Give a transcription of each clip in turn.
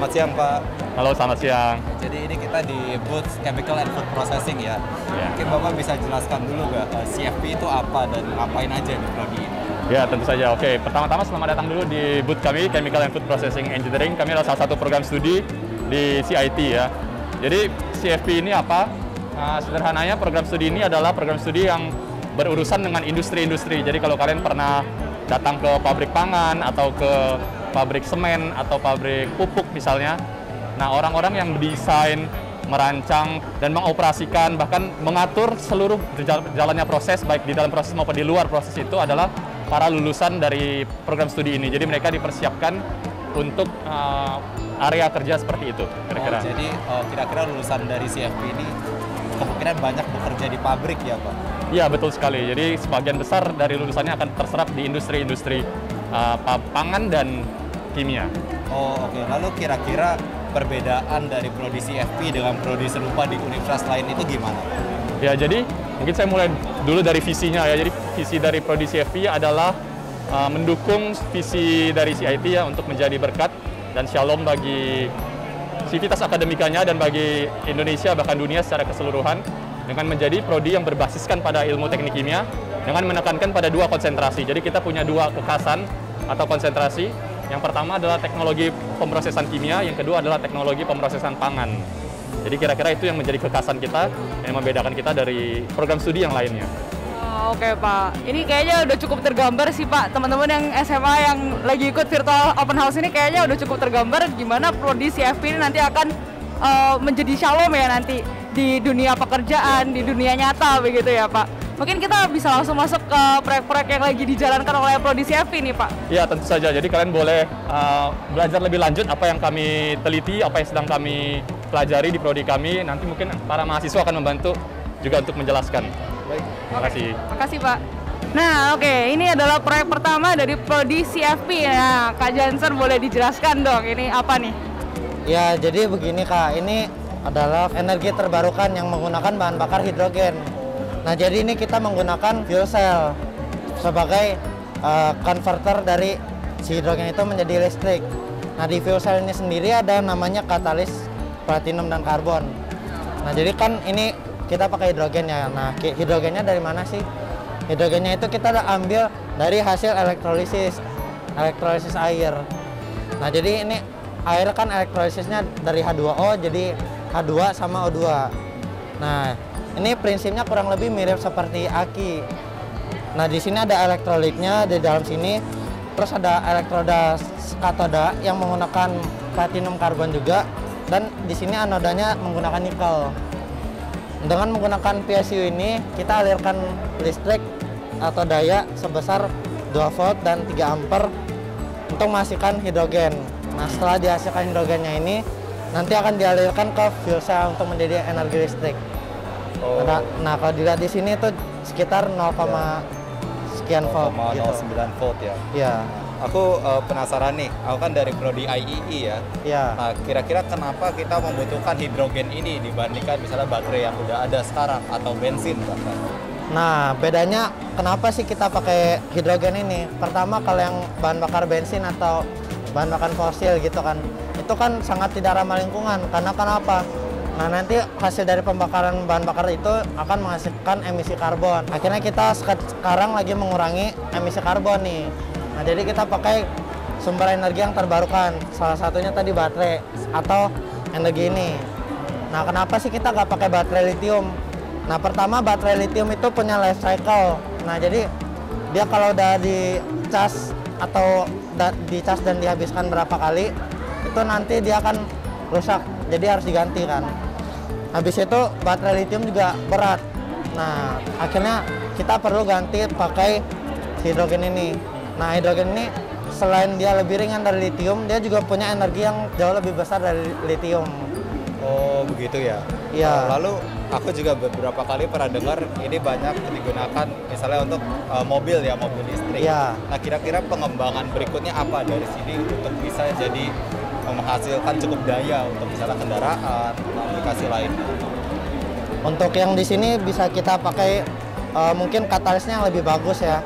Selamat siang, Pak. Halo, selamat siang. Jadi ini kita di booth Chemical and Food Processing ya. Mungkin Bapak bisa jelaskan dulu nggak CFP itu apa dan ngapain aja di prodi ini? Ya, tentu saja. Oke, pertama-tama selamat datang dulu di booth kami, Chemical and Food Processing Engineering. Kami adalah salah satu program studi di CIT ya. Jadi CFP ini apa? Sederhananya program studi ini adalah program studi yang berurusan dengan industri-industri. Jadi kalau kalian pernah datang ke pabrik pangan atau ke pabrik semen atau pabrik pupuk misalnya, nah orang-orang yang mendesain, merancang, dan mengoperasikan, bahkan mengatur seluruh jalannya proses, baik di dalam proses maupun di luar proses itu adalah para lulusan dari program studi ini. Jadi mereka dipersiapkan untuk area kerja seperti itu, kira-kira. Jadi kira-kira lulusan dari CFP ini kemungkinan banyak bekerja di pabrik ya, Pak? Iya, betul sekali. Jadi sebagian besar dari lulusannya akan terserap di industri-industri pangan dan kimia. Oh, oke. Lalu kira-kira perbedaan dari prodi CFP dengan prodi serupa di universitas lain itu gimana? Ya, jadi mungkin saya mulai dulu dari visinya ya. Jadi visi dari prodi CFP adalah mendukung visi dari CIT ya untuk menjadi berkat dan shalom bagi sivitas akademikanya dan bagi Indonesia bahkan dunia secara keseluruhan dengan menjadi prodi yang berbasiskan pada ilmu teknik kimia dengan menekankan pada dua konsentrasi. Jadi kita punya dua kekhasan atau konsentrasi. Yang pertama adalah teknologi pemrosesan kimia, yang kedua adalah teknologi pemrosesan pangan. Jadi kira-kira itu yang menjadi kekhasan kita, yang membedakan kita dari program studi yang lainnya. Oke Pak, ini kayaknya udah cukup tergambar sih Pak. Teman-teman yang SMA yang lagi ikut virtual open house ini kayaknya udah cukup tergambar gimana prodi CFP ini nanti akan menjadi shalom ya nanti di dunia pekerjaan, di dunia nyata begitu ya Pak. Mungkin kita bisa langsung masuk ke proyek-proyek yang lagi dijalankan oleh prodi CFP nih Pak. Iya, tentu saja. Jadi kalian boleh belajar lebih lanjut apa yang kami teliti, apa yang sedang kami pelajari di prodi kami. Nanti mungkin para mahasiswa akan membantu juga untuk menjelaskan. Baik, terima kasih. Terima kasih Pak. Nah, oke, ini adalah proyek pertama dari prodi CFP. Nah, Kak Jansen boleh dijelaskan dong, ini apa nih? Ya, jadi begini Kak, ini adalah energi terbarukan yang menggunakan bahan bakar hidrogen. Nah, jadi ini kita menggunakan fuel cell sebagai converter dari si hidrogen itu menjadi listrik. Nah, di fuel cell ini sendiri ada yang namanya katalis platinum dan karbon. Nah, jadi kan ini kita pakai hidrogen ya. Nah, hidrogennya dari mana sih? Hidrogennya itu kita ambil dari hasil elektrolisis air. Nah, jadi ini air kan elektrolisisnya dari H2O jadi H2 sama O2. Nah, ini prinsipnya kurang lebih mirip seperti aki. Nah, di sini ada elektrolitnya di dalam sini. Terus ada elektroda katoda yang menggunakan platinum karbon juga, dan di sini anodanya menggunakan nikel. Dengan menggunakan PSU ini, kita alirkan listrik atau daya sebesar 2 volt dan 3 ampere untuk menghasilkan hidrogen. Nah, setelah dihasilkan hidrogennya ini, nanti akan dialirkan ke fuel cell untuk menjadi energi listrik. Oh. Nah, kalau dilihat di sini itu sekitar 0, sekian volt. 0,09 volt ya? Iya. Aku penasaran nih, aku kan dari prodi IEE ya. Iya. Nah, kira-kira kenapa kita membutuhkan hidrogen ini dibandingkan misalnya baterai yang udah ada sekarang atau bensin bahkan? Nah, bedanya kenapa sih kita pakai hidrogen ini? Pertama, kalau yang bahan bakar bensin atau bahan bakar fosil gitu kan, itu kan sangat tidak ramah lingkungan. Karena kenapa? Nah, nanti hasil dari pembakaran bahan bakar itu akan menghasilkan emisi karbon. Akhirnya kita sekarang lagi mengurangi emisi karbon nih. Nah, jadi kita pakai sumber energi yang terbarukan. Salah satunya tadi baterai atau energi ini. Nah, kenapa sih kita nggak pakai baterai litium? Nah, pertama baterai litium itu punya life cycle. Nah, jadi dia kalau udah dicas atau dicas dan dihabiskan berapa kali, itu nanti dia akan rusak. Jadi harus diganti kan. Habis itu baterai litium juga berat. Nah, akhirnya kita perlu ganti pakai hidrogen ini. Nah, hidrogen ini selain dia lebih ringan dari litium, dia juga punya energi yang jauh lebih besar dari litium. Oh, begitu ya? Iya. Lalu aku juga beberapa kali pernah dengar ini banyak digunakan misalnya untuk mobil ya, mobil listrik. Iya. Nah, kira-kira pengembangan berikutnya apa dari sini untuk bisa jadi menghasilkan cukup daya untuk misalnya kendaraan, aplikasi lain? Untuk yang di sini bisa kita pakai mungkin katalisnya yang lebih bagus ya.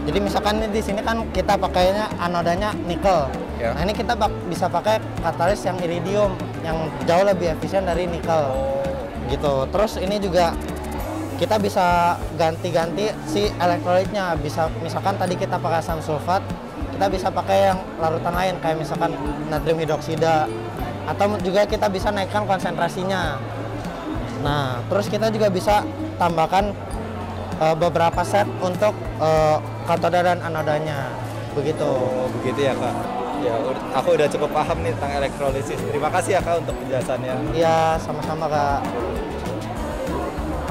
Jadi misalkan di sini kan kita pakainya anodanya nikel. Ya. Nah, ini kita bisa pakai katalis yang iridium yang jauh lebih efisien dari nikel. Gitu. Terus ini juga kita bisa ganti-ganti si elektrolitnya. Bisa misalkan tadi kita pakai asam sulfat, kita bisa pakai yang larutan lain kayak misalkan natrium hidroksida, atau juga kita bisa naikkan konsentrasinya. Nah, terus kita juga bisa tambahkan beberapa set untuk katoda dan anodanya. Begitu. Oh, begitu ya, Kak. Ya, aku udah cukup paham nih tentang elektrolisis. Terima kasih ya, Kak, untuk penjelasannya. Iya, sama-sama, Kak.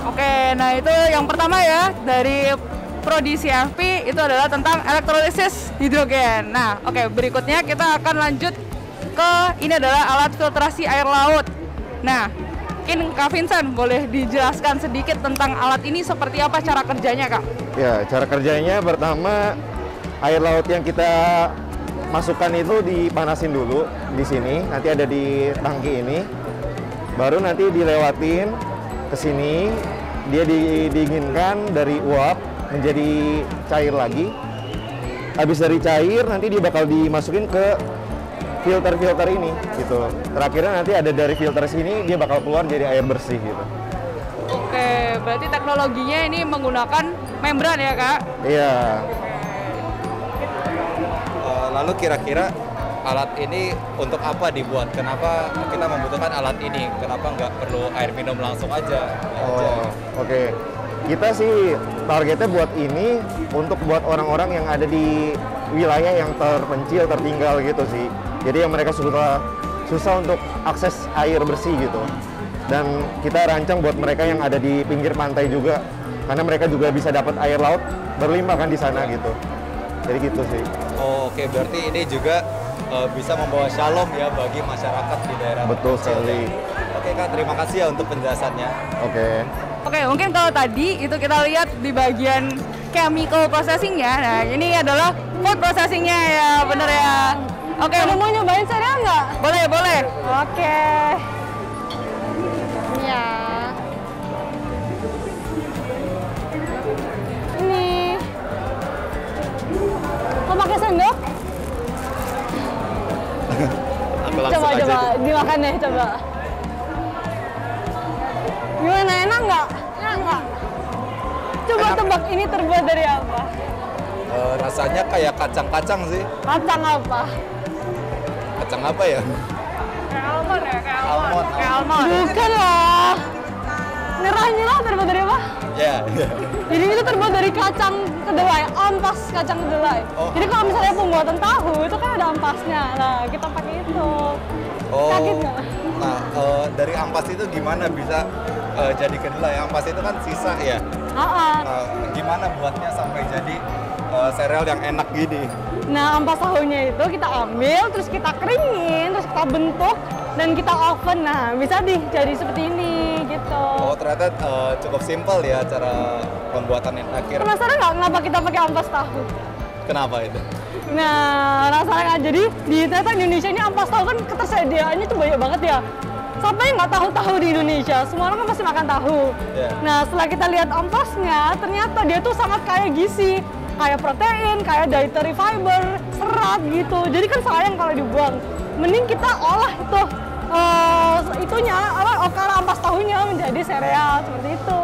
Oke, nah itu yang pertama ya dari prodi CFP itu adalah tentang elektrolisis hidrogen. Nah, oke, berikutnya kita akan lanjut ke ini adalah alat filtrasi air laut. Nah, mungkin Kak Vincent boleh dijelaskan sedikit tentang alat ini seperti apa cara kerjanya, Kak? Ya, cara kerjanya pertama air laut yang kita masukkan itu dipanasin dulu di sini, nanti ada di tangki ini. Baru nanti dilewatin ke sini, dia didinginkan dari uap menjadi cair lagi. Habis dari cair nanti dia bakal dimasukin ke filter ini gitu. Terakhirnya nanti ada dari filter sini dia bakal keluar jadi air bersih gitu. Oke, berarti teknologinya ini menggunakan membran ya, Kak? Iya. Lalu kira-kira alat ini untuk apa dibuat? Kenapa kita membutuhkan alat ini? Kenapa nggak perlu air minum langsung aja? Oh, oke. Kita sih targetnya buat ini untuk buat orang-orang yang ada di wilayah yang terpencil, tertinggal gitu sih. Jadi yang mereka susah untuk akses air bersih gitu. Dan kita rancang buat mereka yang ada di pinggir pantai juga, karena mereka juga bisa dapat air laut berlimpah kan di sana gitu. Jadi gitu sih. Oh, oke, berarti ini juga bisa membawa shalom ya bagi masyarakat di daerah. Betul terpencil sekali. ya. Oke, Kak, terima kasih ya untuk penjelasannya. Oke. Oke, mungkin kalau tadi itu kita lihat di bagian chemical processing-nya. Nah, ini adalah food processing-nya ya, bener ya. Oke, mau nyobain cereal nggak? Boleh, boleh. Oke. Ya. Ini. Kok pakai sendok? Aku langsung Coba, aja coba. deh. Dimakan deh, coba. Gimana, enak nggak? Enak. Coba Enak. tebak ini terbuat dari apa? Rasanya kayak kacang-kacang sih. Kacang apa? Kacang apa ya? Kayak almond ya, kayak Almond. Kayak almond. Bukan lah. Nyerah terbuat dari apa? Ya. Jadi itu terbuat dari kacang kedelai, ampas kacang kedelai. Oh. Jadi kalau misalnya pembuatan tahu itu kan ada ampasnya. Nah, kita pakai itu. Kaget nggak? Nah, dari ampas itu gimana bisa jadi kedelai? Ampas itu kan sisa ya. Gimana buatnya sampai jadi sereal yang enak gini? Nah, ampas tahunya itu kita ambil, terus kita keringin, terus kita bentuk, dan kita oven. Nah, bisa jadi seperti ini, gitu. Oh, ternyata cukup simpel ya cara pembuatan yang akhir. Penasaran nggak kenapa kita pakai ampas tahu? Kenapa itu? Nah, penasaran nggak? Jadi di ternyata Indonesia ini ampas tahu kan ketersediaannya tuh banyak banget ya. Siapa yang nggak tahu di Indonesia? Semua orang kan pasti makan tahu. Yeah. Nah, setelah kita lihat ampasnya, ternyata dia tuh sangat kaya gizi. Kayak protein, kayak dietary fiber, serat gitu. Jadi kan sayang kalau dibuang. Mending kita olah itu karena ampas tahunya menjadi sereal seperti itu.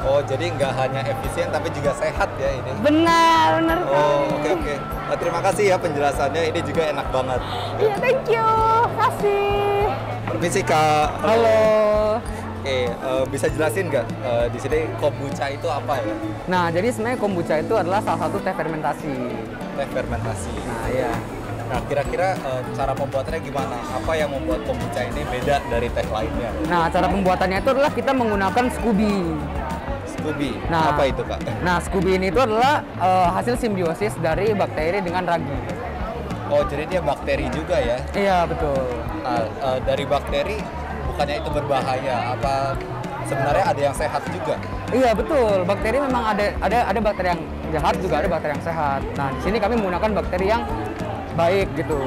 Oh, jadi nggak hanya efisien tapi juga sehat ya ini? Benar Oh, sekali. oke. Terima kasih ya penjelasannya. Ini juga enak banget. Iya, thank you. Kasih. Permisi, Kak. Halo. Oke, bisa jelasin nggak di sini kombucha itu apa ya? Nah, jadi sebenarnya kombucha itu adalah salah satu teh fermentasi. Teh fermentasi. Nah, iya. Nah, kira-kira cara pembuatannya gimana? Apa yang membuat kombucha ini beda dari teh lainnya? Nah, cara pembuatannya itu adalah kita menggunakan SCOBY. Scooby. Nah, Apa itu, Kak? Nah, SCOBY ini itu adalah hasil simbiosis dari bakteri dengan ragi. Oh, jadi dia bakteri juga ya? Iya, betul. Nah, dari bakteri bukannya itu berbahaya? Apa sebenarnya ada yang sehat juga? Iya, betul. Bakteri memang ada bakteri yang jahat juga ada bakteri yang sehat. Nah, di sini kami menggunakan bakteri yang baik gitu.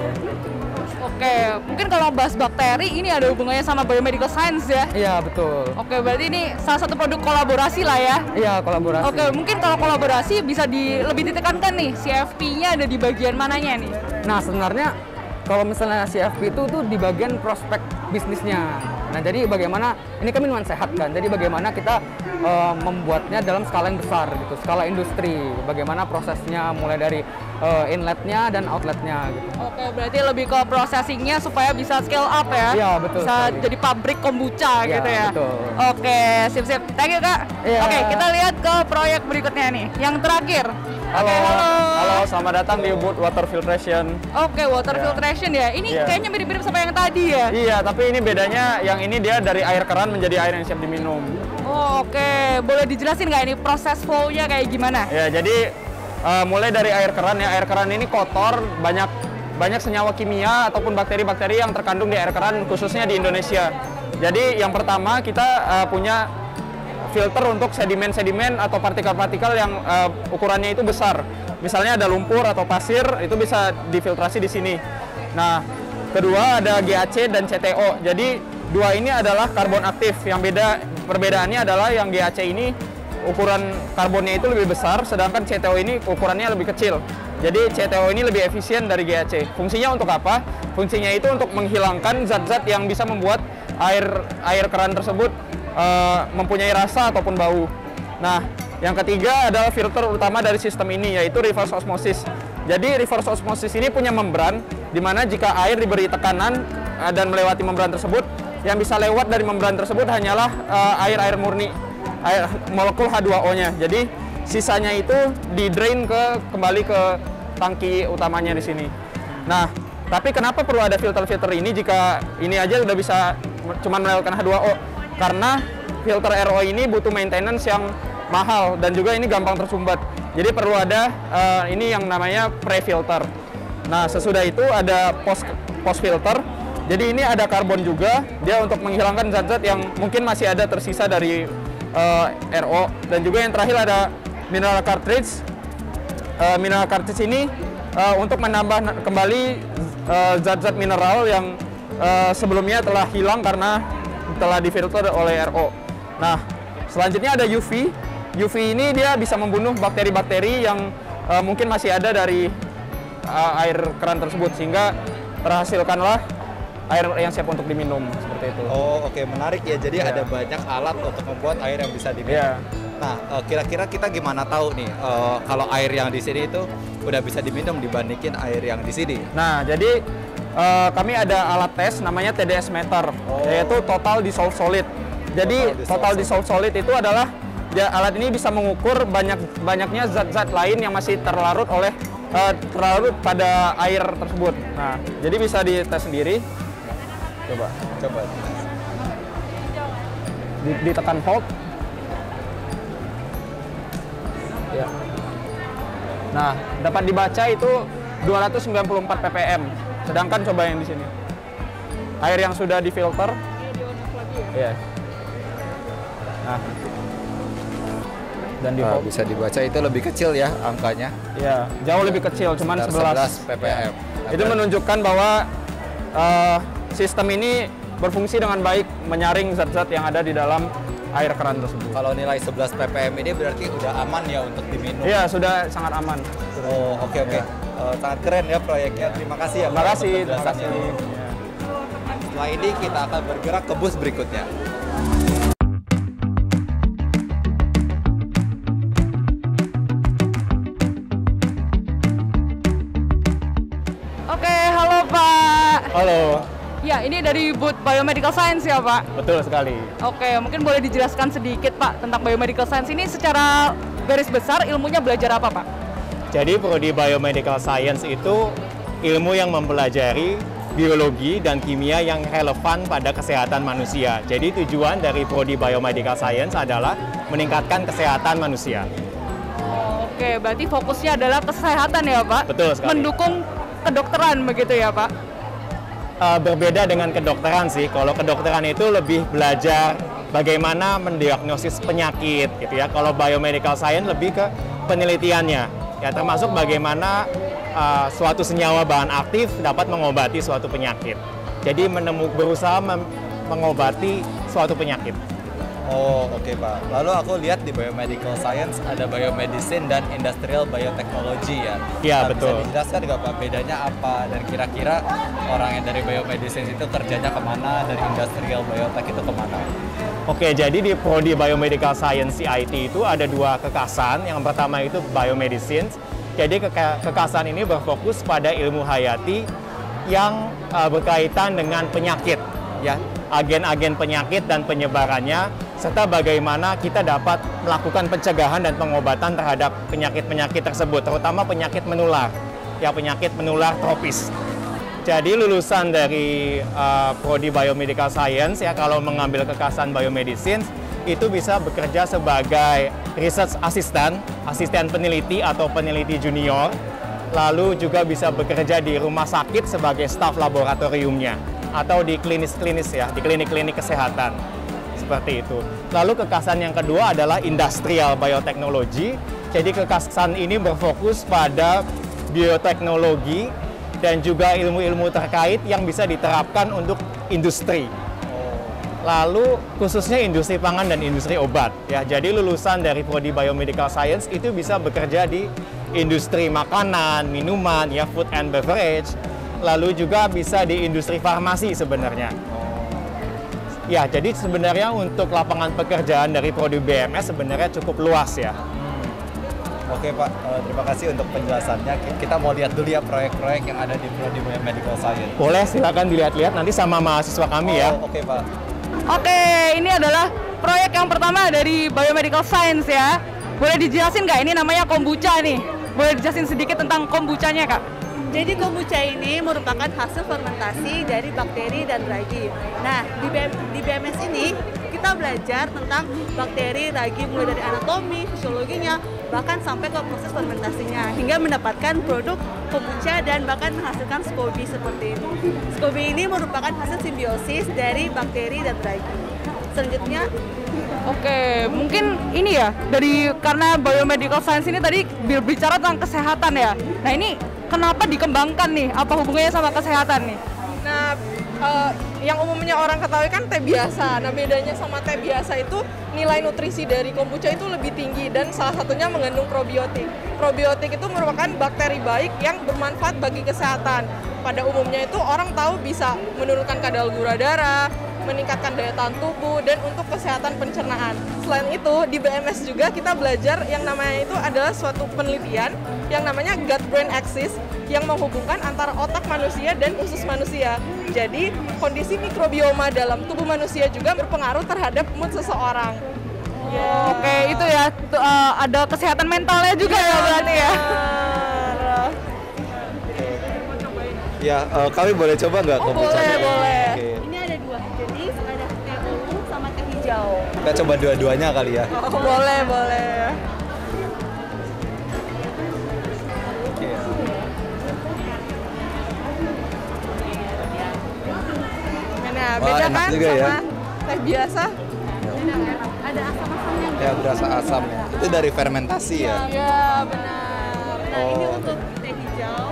Oke, mungkin kalau bahas bakteri ini ada hubungannya sama biomedical science ya? Iya, betul. Oke, berarti ini salah satu produk kolaborasi lah ya? Iya, kolaborasi. Oke, mungkin kalau kolaborasi bisa lebih ditekankan nih, CFP-nya ada di bagian mananya nih? Nah, sebenarnya kalau misalnya CFP itu tuh di bagian prospek bisnisnya. Nah, jadi bagaimana, ini kan minuman sehat kan, jadi bagaimana kita membuatnya dalam skala yang besar gitu, skala industri. Bagaimana prosesnya mulai dari inletnya dan outletnya gitu. Oke, berarti lebih ke processingnya supaya bisa scale up ya? Iya, betul. Bisa sekali. jadi pabrik kombucha Iya, gitu ya? betul. Oke, sip-sip. Thank you, Kak. Iya. Oke, kita lihat ke proyek berikutnya nih, yang terakhir. Halo, Oke, halo, selamat datang di booth water filtration. Oke, water filtration ya. Ini Iya. kayaknya mirip-mirip sama yang tadi ya? Iya, tapi ini bedanya yang ini dia dari air keran menjadi air yang siap diminum. Oh, oke. Boleh dijelasin nggak ini proses flow-nya kayak gimana? Ya, jadi mulai dari air keran ya. Air keran ini kotor, banyak senyawa kimia ataupun bakteri-bakteri yang terkandung di air keran khususnya di Indonesia. Jadi yang pertama kita punya filter untuk sedimen-sedimen atau partikel-partikel yang ukurannya itu besar. Misalnya ada lumpur atau pasir, itu bisa difiltrasi di sini. Nah, kedua ada GAC dan CTO. Jadi dua ini adalah karbon aktif. Perbedaannya adalah yang GAC ini ukuran karbonnya itu lebih besar, sedangkan CTO ini ukurannya lebih kecil. Jadi CTO ini lebih efisien dari GAC. Fungsinya untuk apa? Fungsinya itu untuk menghilangkan zat-zat yang bisa membuat air keran tersebut mempunyai rasa ataupun bau. Nah, yang ketiga adalah filter utama dari sistem ini, yaitu reverse osmosis. Jadi reverse osmosis ini punya membran, di mana jika air diberi tekanan dan melewati membran tersebut, yang bisa lewat dari membran tersebut hanyalah air murni, molekul H2O-nya. Jadi sisanya itu di-drain kembali ke tangki utamanya di sini. Nah, tapi kenapa perlu ada filter-filter ini jika ini aja udah bisa cuma melewatkan H2O? Karena filter RO ini butuh maintenance yang mahal dan juga ini gampang tersumbat. Jadi perlu ada ini yang namanya pre-filter. Nah, sesudah itu ada post filter. Jadi ini ada karbon juga, dia untuk menghilangkan zat-zat yang mungkin masih ada tersisa dari RO. Dan juga yang terakhir ada mineral cartridge. Mineral cartridge ini untuk menambah kembali zat-zat mineral yang sebelumnya telah hilang karena telah difilter oleh RO. Nah, selanjutnya ada UV. UV ini dia bisa membunuh bakteri-bakteri yang mungkin masih ada dari air keran tersebut, sehingga terhasilkanlah air yang siap untuk diminum, seperti itu. Oh, oke, menarik ya. Jadi ada banyak alat untuk membuat air yang bisa diminum. Yeah. Nah, kira-kira kita gimana tahu nih kalau air yang di sini itu udah bisa diminum dibandingin air yang di sini? Nah, jadi kami ada alat tes namanya TDS meter, yaitu total dissolved solid. Jadi total dissolved solid itu adalah alat ini bisa mengukur banyaknya zat-zat lain yang masih terlarut pada air tersebut. Nah, jadi bisa dites sendiri. Coba. Ditekan hold. Ya. Nah, dapat dibaca itu 294 ppm. Sedangkan coba yang di sini. Air yang sudah difilter. Iya. Nah. Dan bisa dibaca itu lebih kecil ya angkanya. Iya, jauh lebih kecil, cuman 11 ppm. Itu menunjukkan bahwa sistem ini berfungsi dengan baik menyaring zat-zat yang ada di dalam air keran tersebut. Kalau nilai 11 ppm ini berarti udah aman ya untuk diminum? Iya, sudah sangat aman. Oh, oke. Ya. Sangat keren ya proyeknya. Terima kasih ya. Terima kasih. Ya. Setelah ini kita akan bergerak ke bus berikutnya. Oke, halo Pak. Halo. Ya, ini dari booth Biomedical Science ya Pak? Betul sekali. Oke, mungkin boleh dijelaskan sedikit Pak tentang Biomedical Science ini secara garis besar ilmunya belajar apa Pak? Jadi prodi Biomedical Science itu ilmu yang mempelajari biologi dan kimia yang relevan pada kesehatan manusia. Jadi tujuan dari prodi Biomedical Science adalah meningkatkan kesehatan manusia. Oke, berarti fokusnya adalah kesehatan ya Pak? Betul sekali. Mendukung kedokteran begitu ya Pak? Berbeda dengan kedokteran sih. Kalau kedokteran itu lebih belajar bagaimana mendiagnosis penyakit gitu ya. Kalau Biomedical Science lebih ke penelitiannya. Ya termasuk bagaimana suatu senyawa bahan aktif dapat mengobati suatu penyakit. Jadi berusaha mengobati suatu penyakit. Oh, oke Pak. Lalu aku lihat di Biomedical Science ada Biomedicine dan Industrial Biotechnology ya. Iya, Nah, betul. Bisa dijelaskan nggak Pak bedanya apa dan kira-kira orang yang dari Biomedicine itu kerjanya kemana, dari Industrial Biotech itu kemana? Oke, jadi di Prodi Biomedical Science CIT itu ada 2 kekasan. Yang pertama itu Biomedicine. Jadi kekasan ini berfokus pada ilmu hayati yang berkaitan dengan penyakit, ya, agen-agen penyakit dan penyebarannya, serta bagaimana kita dapat melakukan pencegahan dan pengobatan terhadap penyakit-penyakit tersebut, terutama penyakit menular, ya penyakit menular tropis. Jadi lulusan dari Prodi Biomedical Science ya kalau mengambil kekasan Biomedicine itu bisa bekerja sebagai research assistant, asisten peneliti atau peneliti junior, lalu juga bisa bekerja di rumah sakit sebagai staf laboratoriumnya atau di klinis-klinis ya, di klinik-klinik kesehatan. Seperti itu. Lalu kekasan yang kedua adalah Industrial Biotechnology. Jadi kekasan ini berfokus pada bioteknologi dan juga ilmu-ilmu terkait yang bisa diterapkan untuk industri. Lalu khususnya industri pangan dan industri obat ya. Jadi lulusan dari Prodi Biomedical Science itu bisa bekerja di industri makanan, minuman ya, food and beverage. Lalu juga bisa di industri farmasi sebenarnya. Ya, jadi sebenarnya untuk lapangan pekerjaan dari Prodi BMS sebenarnya cukup luas ya. Oke Pak, terima kasih untuk penjelasannya. Kita mau lihat dulu ya proyek-proyek yang ada di Prodi Biomedical Science. Boleh, silakan dilihat-lihat nanti sama mahasiswa kami ya. Oke Pak. Oke, ini adalah proyek yang pertama dari Biomedical Science ya. Boleh dijelasin nggak? Ini namanya kombucha nih. Boleh dijelasin sedikit tentang kombuchanya Kak? Jadi kombucha ini merupakan hasil fermentasi dari bakteri dan ragi. Nah, di BMS ini kita belajar tentang bakteri, ragi mulai dari anatomi, fisiologinya, bahkan sampai ke proses fermentasinya hingga mendapatkan produk kombucha dan bahkan menghasilkan SCOBY seperti ini. SCOBY ini merupakan hasil simbiosis dari bakteri dan ragi. Selanjutnya, Oke, mungkin ini ya, karena Biomedical Science ini tadi berbicara tentang kesehatan ya. Nah ini kenapa dikembangkan nih? Apa hubungannya sama kesehatan nih? Nah, yang umumnya orang ketahui kan teh biasa. Nah, bedanya sama teh biasa itu nilai nutrisi dari kombucha itu lebih tinggi dan salah satunya mengandung probiotik. Probiotik itu merupakan bakteri baik yang bermanfaat bagi kesehatan. Pada umumnya itu orang tahu bisa menurunkan kadar gula darah, meningkatkan daya tahan tubuh, dan untuk kesehatan pencernaan. Selain itu, di BMS juga kita belajar yang namanya itu adalah suatu penelitian yang namanya gut-brain axis yang menghubungkan antara otak manusia dan usus manusia. Jadi, kondisi mikrobioma dalam tubuh manusia juga berpengaruh terhadap mood seseorang. Oke, itu ya, ada kesehatan mentalnya juga ya berarti ya. Ya, kami boleh coba nggak kombuchanya? Boleh. Oke. ini ada 2 jenis, ada teh ungu sama teh hijau. Kita coba dua-duanya kali ya. Boleh. Oke. Nah, Wah, beda enak kan juga ya. sama teh biasa? Ada asam-asamnya. Ya, berasa asam ya. Itu dari fermentasi ya. Iya, benar. Nah, ini Oh, untuk teh hijau.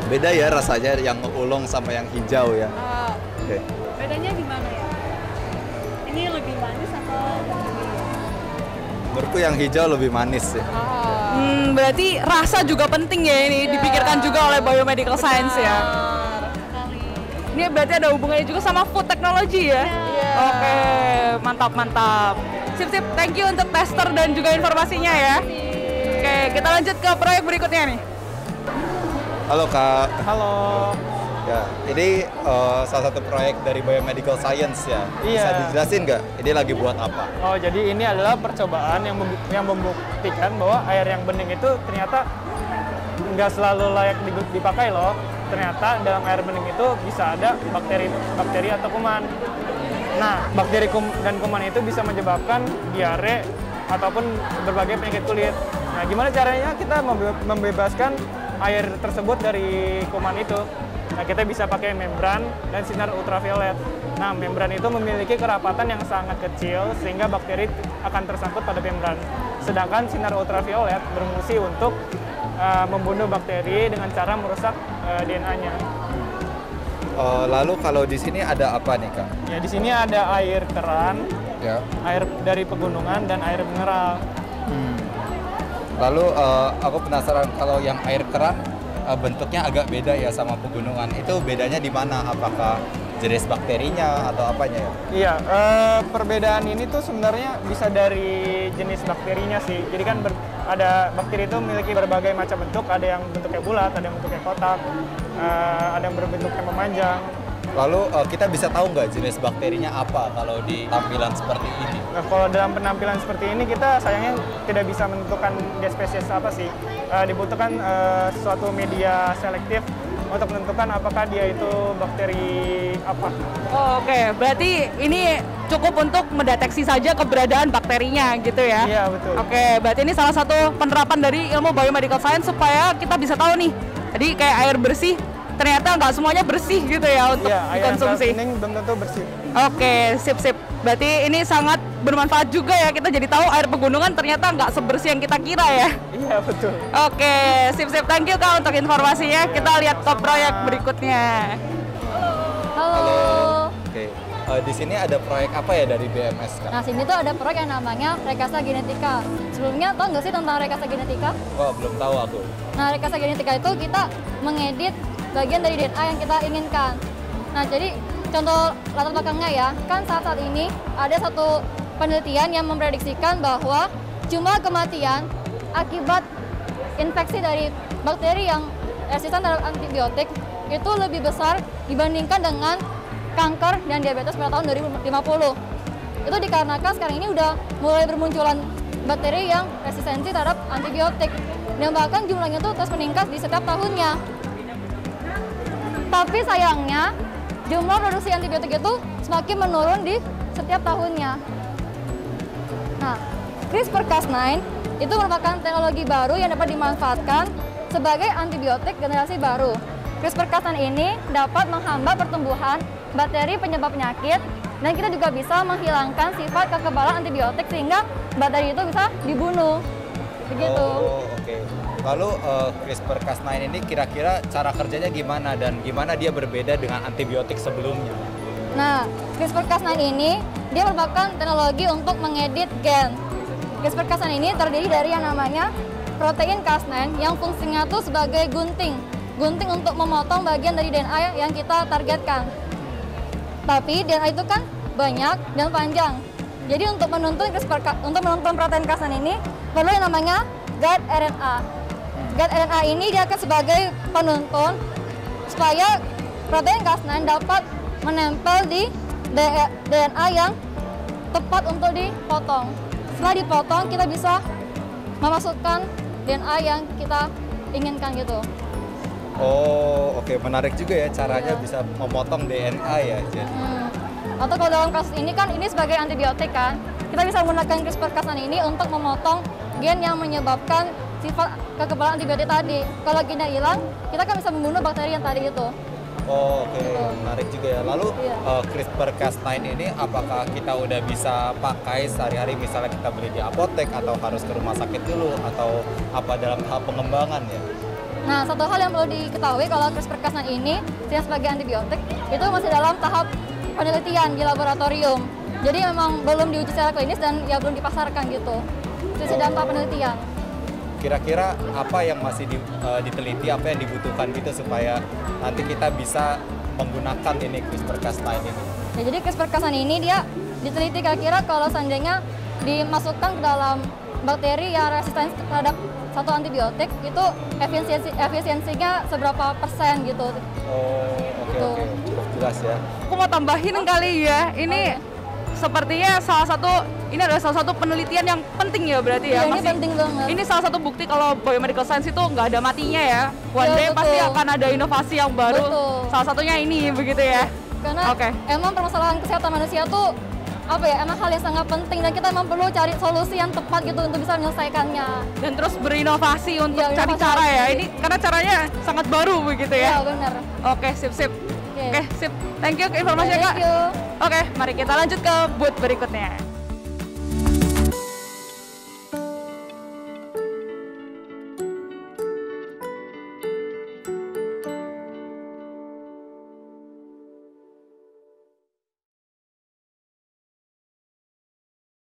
Beda ya rasanya yang oolong sama yang hijau ya. Oke. Bedanya gimana ya? Ini lebih manis atau Menurutku yang hijau lebih manis ya. Berarti rasa juga penting ya ini, dipikirkan juga oleh Biomedical Science ya. Ini berarti ada hubungannya juga sama food technology ya? Oke, mantap. Sip, thank you untuk tester dan juga informasinya ya. Oke, kita lanjut ke proyek berikutnya nih. Halo Kak. Halo. Ya, ini salah satu proyek dari Biomedical Science ya. Bisa Iya. dijelasin nggak? Ini lagi buat apa? Oh, jadi ini adalah percobaan yang membuktikan bahwa air yang bening itu ternyata nggak selalu layak dipakai loh. Ternyata dalam air bening itu bisa ada bakteri atau kuman. Nah, bakteri dan kuman itu bisa menyebabkan diare ataupun berbagai penyakit kulit. Nah, gimana caranya kita membebaskan air tersebut dari kuman itu? Nah, kita bisa pakai membran dan sinar ultraviolet. Nah, membran itu memiliki kerapatan yang sangat kecil sehingga bakteri akan tersangkut pada membran. Sedangkan sinar ultraviolet berfungsi untuk membunuh bakteri dengan cara merusak DNA-nya. Lalu kalau di sini ada apa nih, Kak? Ya, di sini ada air keran, Ya. air dari pegunungan, dan air mineral. Lalu aku penasaran kalau yang air keran bentuknya agak beda ya sama pegunungan. Itu bedanya di mana? Apakah jenis bakterinya atau apanya ya? Iya, perbedaan ini tuh sebenarnya bisa dari jenis bakterinya sih. Jadi kan ada bakteri itu memiliki berbagai macam bentuk, ada yang bentuknya bulat, ada yang bentuknya kotak, ada yang berbentuknya memanjang. Lalu kita bisa tahu nggak jenis bakterinya apa kalau di tampilan seperti ini? Nah, kalau dalam penampilan seperti ini kita sayangnya tidak bisa menentukan dia spesies apa sih. Dibutuhkan suatu media selektif untuk menentukan apakah dia itu bakteri apa. Oh, oke. Berarti ini cukup untuk mendeteksi saja keberadaan bakterinya gitu ya? Iya, betul. Oke, berarti ini salah satu penerapan dari ilmu biomedical science supaya kita bisa tahu nih. Jadi kayak air bersih, ternyata nggak semuanya bersih gitu ya untuk dikonsumsi. Air belum tentu bersih. Oke, sip. Berarti ini sangat bermanfaat juga ya, kita jadi tahu air pegunungan ternyata nggak sebersih yang kita kira ya. Iya, betul. Oke, sip. Thank you Kak untuk informasinya. Kita lihat ke proyek berikutnya. Halo. Oke. Di sini ada proyek apa ya dari BMS, Kak? Nah, sini tuh ada proyek yang namanya Rekayasa Genetika. Sebelumnya tau nggak sih tentang Rekayasa Genetika? Wah, belum tahu aku. Nah, Rekayasa Genetika itu kita mengedit bagian dari DNA yang kita inginkan. Nah, jadi contoh latar belakangnya ya, kan saat ini ada satu penelitian yang memprediksikan bahwa jumlah kematian akibat infeksi dari bakteri yang resisten terhadap antibiotik itu lebih besar dibandingkan dengan kanker dan diabetes pada tahun 2050. Itu dikarenakan sekarang ini udah mulai bermunculan bakteri yang resistensi terhadap antibiotik, dan bahkan jumlahnya tuh terus meningkat di setiap tahunnya. Tapi sayangnya jumlah produksi antibiotik itu semakin menurun di setiap tahunnya. Nah, CRISPR-Cas9 itu merupakan teknologi baru yang dapat dimanfaatkan sebagai antibiotik generasi baru. CRISPR-Cas9 ini dapat menghambat pertumbuhan bakteri penyebab penyakit, dan kita juga bisa menghilangkan sifat kekebalan antibiotik sehingga bakteri itu bisa dibunuh. Begitu. Oh, oke. Lalu CRISPR-Cas9 ini kira-kira cara kerjanya gimana dan gimana dia berbeda dengan antibiotik sebelumnya? Nah, CRISPR-Cas9 ini dia merupakan teknologi untuk mengedit gen. CRISPR-Cas9 ini terdiri dari yang namanya protein Cas9 yang fungsinya tuh sebagai gunting untuk memotong bagian dari DNA yang kita targetkan. Tapi DNA itu kan banyak dan panjang. Jadi untuk menuntun protein Cas9 ini perlu yang namanya guide RNA. Guide RNA ini dia akan sebagai penuntun supaya protein Cas9 dapat menempel di DNA yang tepat untuk dipotong. Setelah dipotong, kita bisa memasukkan DNA yang kita inginkan gitu. Oh, oke. Menarik juga ya caranya bisa memotong DNA ya. Jadi. Atau kalau dalam kasus ini kan ini sebagai antibiotik kan, kita bisa menggunakan CRISPR-Cas9 ini untuk memotong gen yang menyebabkan sifat kekebalan antibiotik tadi. Kalau gennya hilang, kita kan bisa membunuh bakteri yang tadi itu. Oh, oke. Menarik juga ya. Lalu CRISPR-Cas9 ini apakah kita udah bisa pakai sehari-hari, misalnya kita beli di apotek atau harus ke rumah sakit dulu atau apa dalam tahap pengembangan ya? Nah, satu hal yang perlu diketahui kalau CRISPR-Cas9 ini sebagai antibiotik itu masih dalam tahap penelitian di laboratorium. Jadi memang belum diuji secara klinis dan ya belum dipasarkan gitu. Itu dalam tahap penelitian. Kira-kira apa yang masih diteliti, apa yang dibutuhkan gitu supaya nanti kita bisa menggunakan ini CRISPR-Cas9 ini? Ya, jadi CRISPR-Cas9 ini dia diteliti kira-kira kalau seandainya dimasukkan ke dalam bakteri yang resisten terhadap satu antibiotik itu efisiensinya seberapa persen gitu. Oh, oke. Cukup jelas ya. Aku mau tambahin kali ya, ini sepertinya ini adalah salah satu penelitian yang penting ya berarti ya. Iya, ini penting banget. Ini salah satu bukti kalau biomedical science itu nggak ada matinya ya. One day pasti akan ada inovasi yang baru. Betul. Salah satunya ini begitu ya. Karena emang permasalahan kesehatan manusia tuh emang hal yang sangat penting dan kita emang perlu cari solusi yang tepat gitu untuk bisa menyelesaikannya. Dan terus berinovasi untuk cari cara ya. Ini karena caranya sangat baru begitu ya. Iya, benar. Oke, sip. Oke, sip. Thank you ke informasinya, Kak. Thank you. Oke, mari kita lanjut ke booth berikutnya.